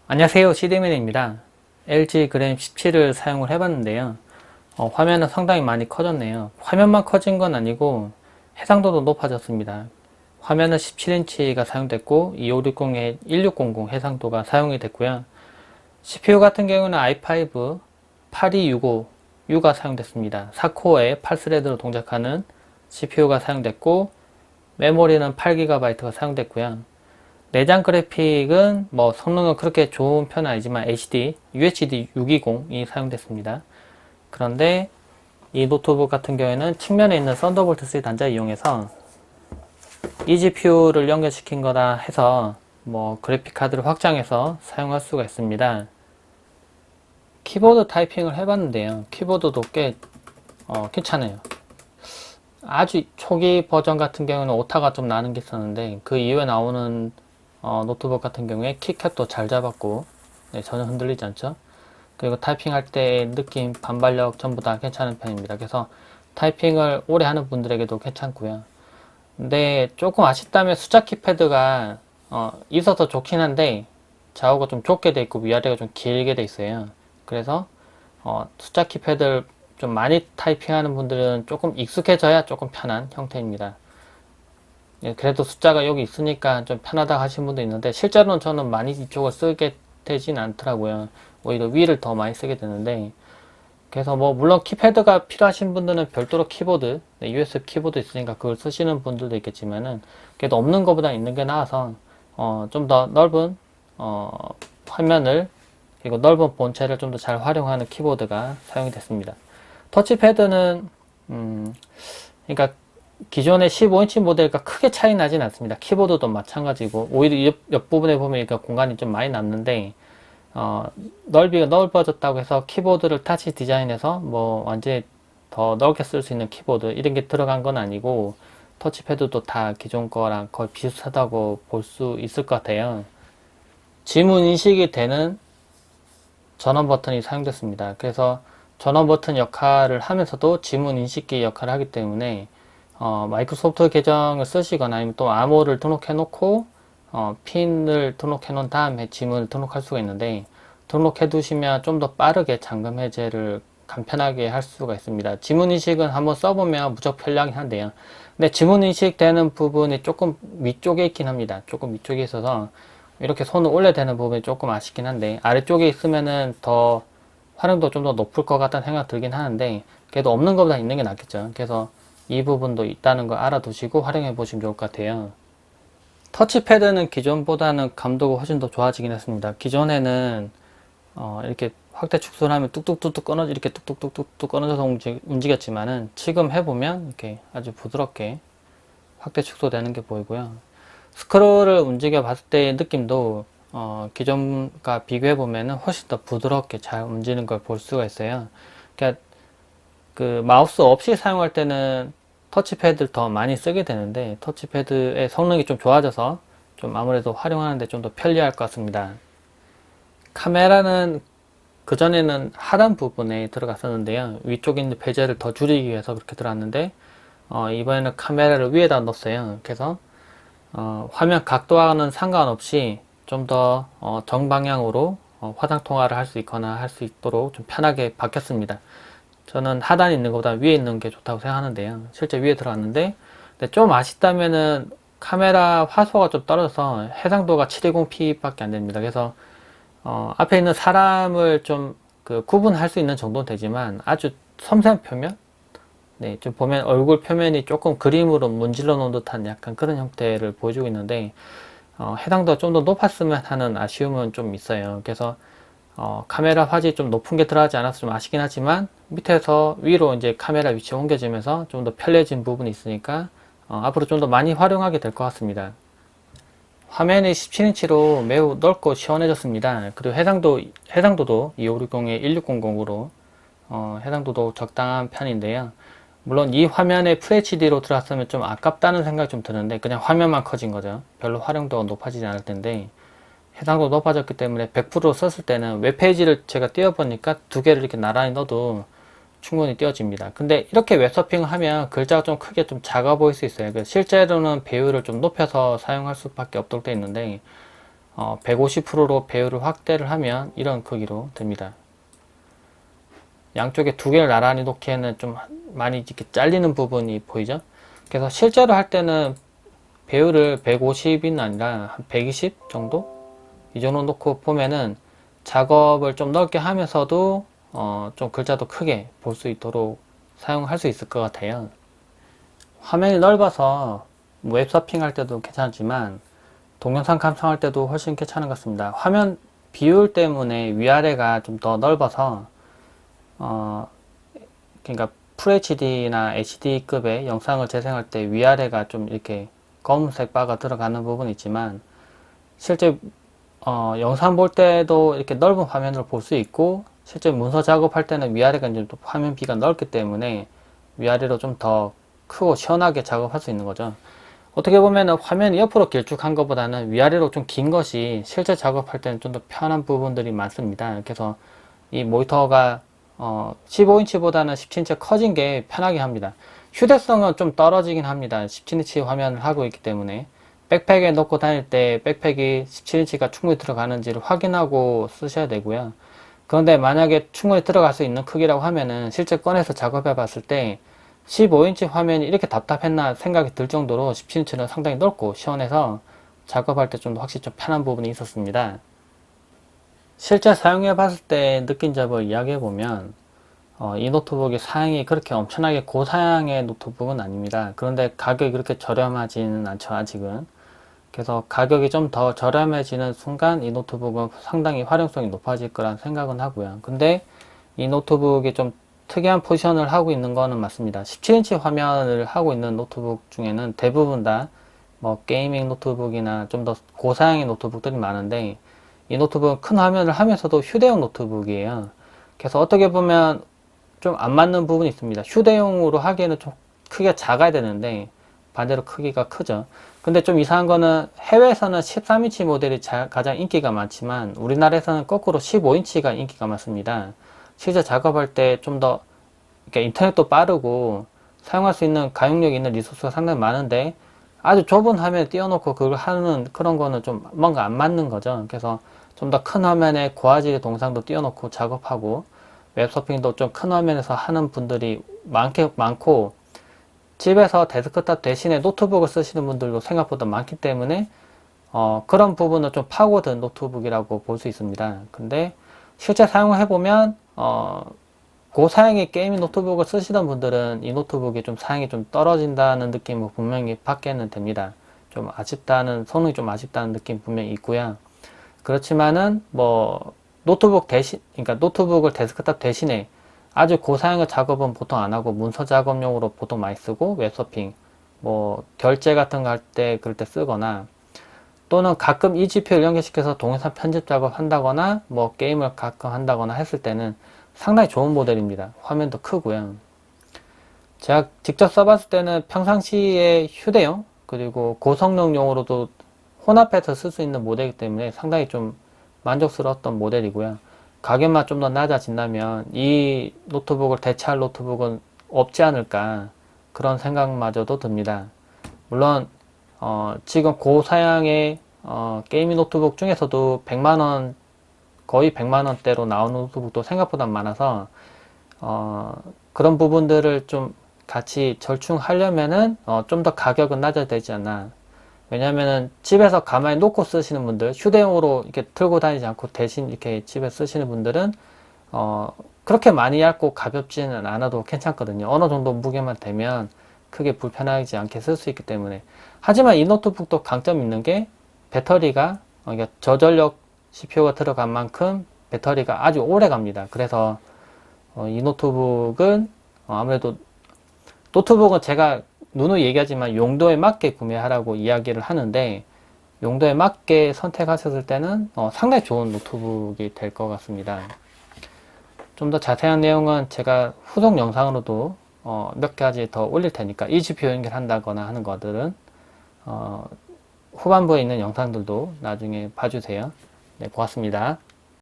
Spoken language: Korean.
안녕하세요, CD맨입니다. LG 그램 17을 사용을 해봤는데요. 화면은 상당히 많이 커졌네요. 화면만 커진 건 아니고 해상도도 높아졌습니다. 화면은 17인치가 사용됐고 2560에 1600 해상도가 사용이 됐고요. CPU 같은 경우는 i5 8265U가 사용됐습니다. 4코어에 8스레드로 동작하는 CPU가 사용됐고 메모리는 8GB가 사용됐고요. 내장 그래픽은 뭐 성능은 그렇게 좋은 편은 아니지만 UHD 620이 사용됐습니다. 그런데 이 노트북 같은 경우에는 측면에 있는 썬더볼트 3 단자 이용해서 eGPU를 연결시킨 거다 해서 뭐 그래픽 카드를 확장해서 사용할 수가 있습니다. 키보드 타이핑을 해봤는데요. 키보드도 꽤 괜찮아요. 아주 초기 버전 같은 경우는 오타가 좀 나는 게 있었는데 그 이후에 나오는 노트북 같은 경우에 키캡도 잘 잡았고 네, 전혀 흔들리지 않죠. 그리고 타이핑할 때의 느낌, 반발력 전부 다 괜찮은 편입니다. 그래서 타이핑을 오래 하는 분들에게도 괜찮고요. 근데 조금 아쉽다면 숫자 키패드가 있어서 좋긴 한데 좌우가 좀 좁게 돼 있고 위아래가 좀 길게 돼 있어요. 그래서 숫자 키패드를 좀 많이 타이핑하는 분들은 조금 익숙해져야 조금 편한 형태입니다. 예, 그래도 숫자가 여기 있으니까 좀 편하다 하신 분도 있는데 실제로는 저는 많이 이쪽을 쓰게 되진 않더라고요. 오히려 위를 더 많이 쓰게 되는데 그래서 뭐 물론 키패드가 필요하신 분들은 별도로 키보드, 네, USB 키보드 있으니까 그걸 쓰시는 분들도 있겠지만은 그래도 없는 것보다 있는 게 나아서 좀 더 넓은 화면을 그리고 넓은 본체를 좀 더 잘 활용하는 키보드가 사용이 됐습니다. 터치패드는 그러니까 기존의 15인치 모델과 크게 차이 나진 않습니다. 키보드도 마찬가지고 오히려 옆부분에 보면 공간이 좀 많이 남는데 넓이가 넓어졌다고 해서 키보드를 타치 디자인해서 뭐 완전히 더 넓게 쓸 수 있는 키보드 이런 게 들어간 건 아니고 터치패드도 다 기존 거랑 거의 비슷하다고 볼 수 있을 것 같아요. 지문 인식이 되는 전원 버튼이 사용됐습니다. 그래서 전원 버튼 역할을 하면서도 지문 인식기 역할을 하기 때문에 마이크로소프트 계정을 쓰시거나 아니면 또 암호를 등록해 놓고 핀을 등록해 놓은 다음에 지문을 등록할 수가 있는데 등록해 두시면 좀 더 빠르게 잠금 해제를 간편하게 할 수가 있습니다. 지문 인식은 한번 써보면 무척 편리하긴 한데요. 근데 지문 인식 되는 부분이 조금 위쪽에 있긴 합니다. 조금 위쪽에 있어서 이렇게 손을 올려대는 부분이 조금 아쉽긴 한데 아래쪽에 있으면은 더 활용도 좀 더 높을 것 같다는 생각 들긴 하는데 그래도 없는 것보다 있는 게 낫겠죠. 그래서 이 부분도 있다는 거 알아두시고 활용해 보시면 좋을 것 같아요. 터치패드는 기존보다는 감도가 훨씬 더 좋아지긴 했습니다. 기존에는 이렇게 확대 축소를 하면 뚝뚝뚝뚝 끊어져 이렇게 뚝뚝뚝뚝 끊어져서 움직였지만은 지금 해보면 이렇게 아주 부드럽게 확대 축소되는 게 보이고요. 스크롤을 움직여 봤을 때의 느낌도 기존과 비교해 보면은 훨씬 더 부드럽게 잘 움직이는 걸 볼 수가 있어요. 그러니까 그 마우스 없이 사용할 때는 터치패드를 더 많이 쓰게 되는데 터치패드의 성능이 좀 좋아져서 좀 아무래도 활용하는데 좀 더 편리할 것 같습니다. 카메라는 그전에는 하단 부분에 들어갔었는데요. 위쪽에 있는 베젤을 더 줄이기 위해서 그렇게 들어갔는데 이번에는 카메라를 위에다 넣었어요. 그래서 화면 각도와는 상관없이 좀 더 정방향으로 화상 통화를 할 수 있거나 할 수 있도록 좀 편하게 바뀌었습니다. 저는 하단에 있는 것보다 위에 있는 게 좋다고 생각하는데요. 실제 위에 들어갔는데 근데 좀 아쉽다면은 카메라 화소가 좀 떨어져서 해상도가 720p 밖에 안 됩니다. 그래서 앞에 있는 사람을 좀 그 구분할 수 있는 정도는 되지만 아주 섬세한 표면 네, 좀 보면 얼굴 표면이 조금 그림으로 문질러 놓은 듯한 약간 그런 형태를 보여주고 있는데 해상도가 좀 더 높았으면 하는 아쉬움은 좀 있어요. 그래서 카메라 화질이 좀 높은 게 들어가지 않아서 좀 아쉽긴 하지만 밑에서 위로 이제 카메라 위치가 옮겨지면서 좀 더 편리해진 부분이 있으니까 앞으로 좀 더 많이 활용하게 될 것 같습니다. 화면이 17인치로 매우 넓고 시원해졌습니다. 그리고 해상도도 2560에 1600으로 해상도도 적당한 편인데요. 물론 이 화면에 FHD로 들어왔으면 좀 아깝다는 생각이 좀 드는데 그냥 화면만 커진 거죠. 별로 활용도가 높아지지 않을 텐데 해상도 높아졌기 때문에 100% 썼을 때는 웹페이지를 제가 띄워보니까 두 개를 이렇게 나란히 넣어도 충분히 띄워집니다. 근데 이렇게 웹서핑을 하면 글자가 좀 크게 좀 작아 보일 수 있어요. 실제로는 배율을 좀 높여서 사용할 수밖에 없도록 되어 있는데 150%로 배율을 확대를 하면 이런 크기로 됩니다. 양쪽에 두 개를 나란히 놓기에는 좀 많이 이렇게 잘리는 부분이 보이죠? 그래서 실제로 할 때는 배율을 150은 아니라 한 120 정도? 이 정도 놓고 보면은 작업을 좀 넓게 하면서도 좀 글자도 크게 볼 수 있도록 사용할 수 있을 것 같아요. 화면이 넓어서 웹서핑 할 때도 괜찮지만 동영상 감상할 때도 훨씬 괜찮은 것 같습니다. 화면 비율 때문에 위아래가 좀 더 넓어서 그러니까 FHD나 HD급의 영상을 재생할 때 위아래가 좀 이렇게 검은색 바가 들어가는 부분이 있지만 실제 영상 볼 때도 이렇게 넓은 화면을 볼 수 있고 실제 문서 작업할 때는 위아래가 이제 또 화면 비가 넓기 때문에 위아래로 좀 더 크고 시원하게 작업할 수 있는 거죠. 어떻게 보면 화면이 옆으로 길쭉한 것보다는 위아래로 좀 긴 것이 실제 작업할 때는 좀 더 편한 부분들이 많습니다. 그래서 이 모니터가 15인치보다는 17인치 커진 게 편하게 합니다. 휴대성은 좀 떨어지긴 합니다. 17인치 화면을 하고 있기 때문에 백팩에 넣고 다닐 때 백팩이 17인치가 충분히 들어가는지를 확인하고 쓰셔야 되고요. 그런데 만약에 충분히 들어갈 수 있는 크기라고 하면은 실제 꺼내서 작업해 봤을 때 15인치 화면이 이렇게 답답했나 생각이 들 정도로 17인치는 상당히 넓고 시원해서 작업할 때 좀 더 확실히 좀 편한 부분이 있었습니다. 실제 사용해 봤을 때 느낀 점을 이야기해 보면 이 노트북이 사양이 그렇게 엄청나게 고사양의 노트북은 아닙니다. 그런데 가격이 그렇게 저렴하지는 않죠, 아직은. 그래서 가격이 좀 더 저렴해지는 순간 이 노트북은 상당히 활용성이 높아질 거란 생각은 하고요. 근데 이 노트북이 좀 특이한 포지션을 하고 있는 거는 맞습니다. 17인치 화면을 하고 있는 노트북 중에는 대부분 다 뭐 게이밍 노트북이나 좀 더 고사양의 노트북들이 많은데 이 노트북은 큰 화면을 하면서도 휴대용 노트북이에요. 그래서 어떻게 보면 좀 안 맞는 부분이 있습니다. 휴대용으로 하기에는 좀 크기가 작아야 되는데 반대로 크기가 크죠. 근데 좀 이상한 거는 해외에서는 13인치 모델이 가장 인기가 많지만 우리나라에서는 거꾸로 15인치가 인기가 많습니다. 실제 작업할 때 좀 더 인터넷도 빠르고 사용할 수 있는 가용력 있는 리소스가 상당히 많은데 아주 좁은 화면에 띄워놓고 그걸 하는 그런 거는 좀 뭔가 안 맞는 거죠. 그래서 좀 더 큰 화면에 고화질의 동상도 띄워놓고 작업하고 웹서핑도 좀 큰 화면에서 하는 분들이 많고 집에서 데스크탑 대신에 노트북을 쓰시는 분들도 생각보다 많기 때문에 그런 부분은 좀 파고든 노트북이라고 볼 수 있습니다. 근데 실제 사용을 해보면 고사양의 게이밍 노트북을 쓰시던 분들은 이 노트북이 좀 사양이 좀 떨어진다는 느낌을 분명히 받게는 됩니다. 좀 아쉽다는, 성능이 좀 아쉽다는 느낌 분명히 있고요. 그렇지만은 뭐 노트북 대신, 그러니까 노트북을 데스크탑 대신에 아주 고사양의 작업은 보통 안 하고 문서 작업용으로 보통 많이 쓰고 웹서핑, 뭐 결제 같은 거 할 때 그럴 때 쓰거나 또는 가끔 이 GPU를 연결시켜서 동영상 편집 작업 한다거나 뭐 게임을 가끔 한다거나 했을 때는 상당히 좋은 모델입니다. 화면도 크고요. 제가 직접 써봤을 때는 평상시에 휴대용 그리고 고성능용으로도 혼합해서 쓸 수 있는 모델이기 때문에 상당히 좀 만족스러웠던 모델이고요. 가격만 좀 더 낮아진다면 이 노트북을 대체할 노트북은 없지 않을까 그런 생각마저도 듭니다. 물론 지금 고사양의 게이밍 노트북 중에서도 100만원 거의 100만원대로 나오는 노트북도 생각보다 많아서 그런 부분들을 좀 같이 절충하려면은 좀 더 가격은 낮아야 되지 않나. 왜냐면은 집에서 가만히 놓고 쓰시는 분들, 휴대용으로 이렇게 들고 다니지 않고 대신 이렇게 집에 쓰시는 분들은 그렇게 많이 얇고 가볍지는 않아도 괜찮거든요. 어느 정도 무게만 되면 크게 불편하지 않게 쓸 수 있기 때문에. 하지만 이 노트북도 강점이 있는 게 배터리가 그러니까 저전력 CPU가 들어간 만큼 배터리가 아주 오래 갑니다. 그래서 이 노트북은 아무래도 노트북은 제가 누누이 얘기하지만 용도에 맞게 구매하라고 이야기를 하는데 용도에 맞게 선택하셨을 때는 상당히 좋은 노트북이 될 것 같습니다. 좀 더 자세한 내용은 제가 후속 영상으로도 몇 가지 더 올릴 테니까 이 GPU 연결한다거나 하는 것들은 후반부에 있는 영상들도 나중에 봐주세요. 네, 고맙습니다.